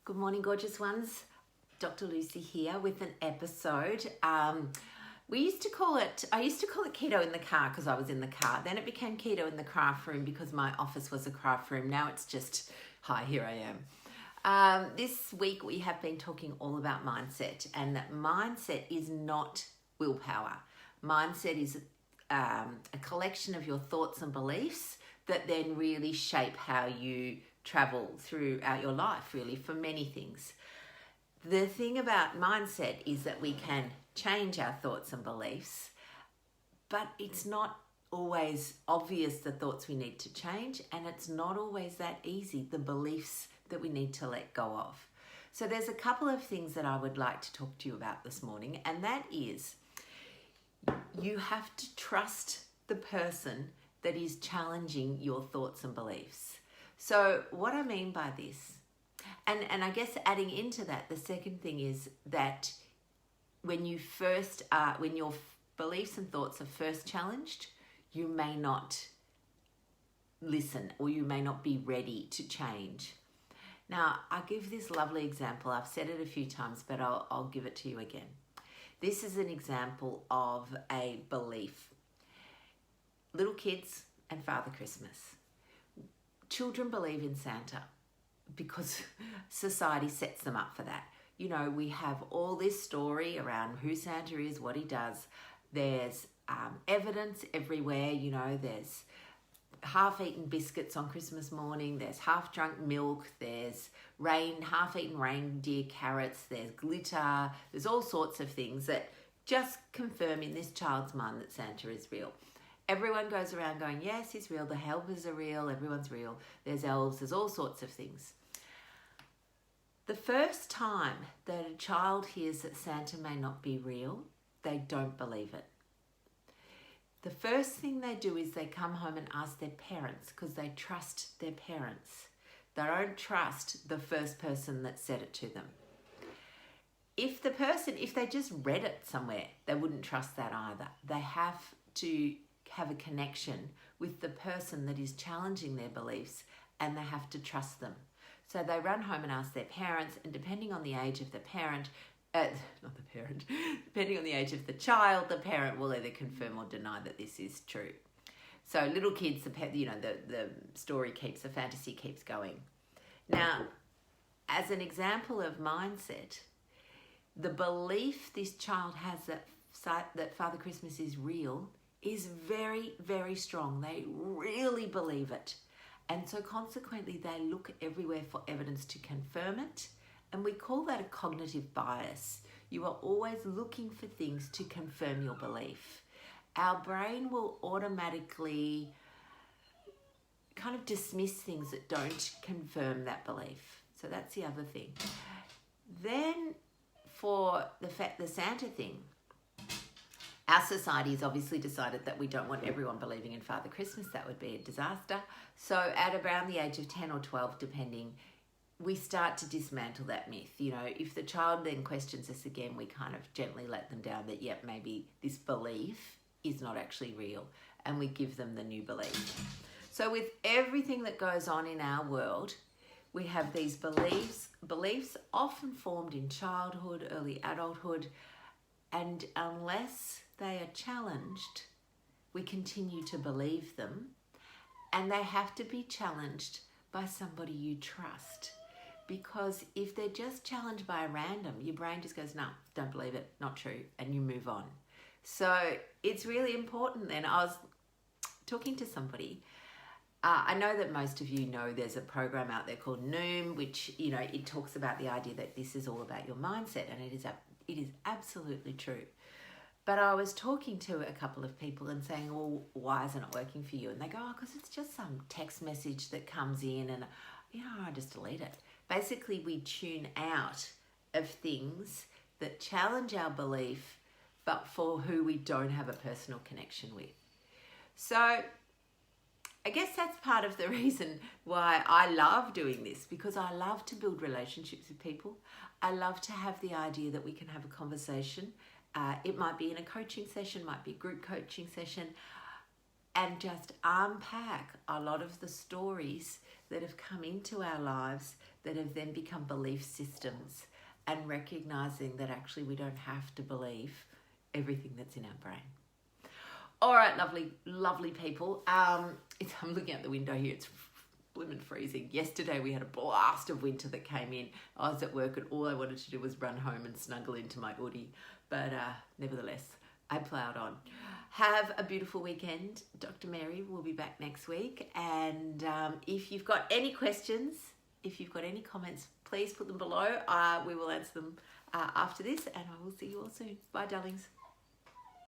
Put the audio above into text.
Good morning, gorgeous ones. Dr. Lucy here with an episode. I used to call it keto in the car because I was in the car. Then it became keto in the craft room because my office was a craft room. Now it's just, hi, here I am. This week we have been talking all about mindset, and that mindset is not willpower. Mindset is a collection of your thoughts and beliefs that then really shape how you travel throughout your life, really, for many things. The thing about mindset is that we can change our thoughts and beliefs, but it's not always obvious the thoughts we need to change, and it's not always that easy, the beliefs that we need to let go of. So there's a couple of things that I would like to talk to you about this morning, and that is you have to trust the person that is challenging your thoughts and beliefs. So what I mean by this, and I guess adding into that, the second thing is that when your beliefs and thoughts are first challenged, you may not listen, or you may not be ready to change. Now, I'll give this lovely example. I've said it a few times, but I'll give it to you again. This is an example of a belief. Little kids and Father Christmas. Children believe in Santa because society sets them up for that. You know, we have all this story around who Santa is, what he does. There's evidence everywhere. You know, there's half-eaten biscuits on Christmas morning. There's half-drunk milk. There's half-eaten reindeer carrots. There's glitter. There's all sorts of things that just confirm in this child's mind that Santa is real. Everyone goes around going, yes, he's real. The helpers are real. Everyone's real. There's elves. There's all sorts of things. The first time that a child hears that Santa may not be real, they don't believe it. The first thing they do is they come home and ask their parents because they trust their parents. They don't trust the first person that said it to them. If they just read it somewhere, they wouldn't trust that either. They have to have a connection with the person that is challenging their beliefs, and they have to trust them. So they run home and ask their parents, and depending on the age of the parent, depending on the age of the child, the parent will either confirm or deny that this is true. So little kids, the fantasy keeps going. Now, as an example of mindset, the belief this child has that Father Christmas is real is very, very strong. They really believe it. And so consequently, they look everywhere for evidence to confirm it. And we call that a cognitive bias. You are always looking for things to confirm your belief. Our brain will automatically kind of dismiss things that don't confirm that belief. So that's the other thing. Then for the Santa thing, our society has obviously decided that we don't want everyone believing in Father Christmas. That would be a disaster. So at around the age of 10 or 12, depending, we start to dismantle that myth. You know, if the child then questions us again, we kind of gently let them down that, yep, maybe this belief is not actually real, and we give them the new belief. So with everything that goes on in our world, we have these beliefs often formed in childhood, early adulthood, and unless they are challenged, we continue to believe them, and they have to be challenged by somebody you trust. Because if they're just challenged by a random, your brain just goes, no, don't believe it, not true, and you move on. So it's really important then. I was talking to somebody. I know that most of you know there's a program out there called Noom, which, you know, it talks about the idea that this is all about your mindset, and it is absolutely true. But I was talking to a couple of people and saying, well, why isn't it working for you? And they go, oh, because it's just some text message that comes in and, I just delete it. Basically, we tune out of things that challenge our belief, but for who we don't have a personal connection with. So I guess that's part of the reason why I love doing this, because I love to build relationships with people. I love to have the idea that we can have a conversation. It might be in a coaching session, might be a group coaching session, and just unpack a lot of the stories that have come into our lives that have then become belief systems, and recognizing that actually we don't have to believe everything that's in our brain. All right, lovely people. I'm looking out the window here. It's blooming freezing. Yesterday we had a blast of winter that came in. I was at work and all I wanted to do was run home and snuggle into my hoodie. But nevertheless, I ploughed on. Have a beautiful weekend. Dr. Mary will be back next week. And if you've got any questions, if you've got any comments, please put them below. We will answer them after this, and I will see you all soon. Bye, darlings.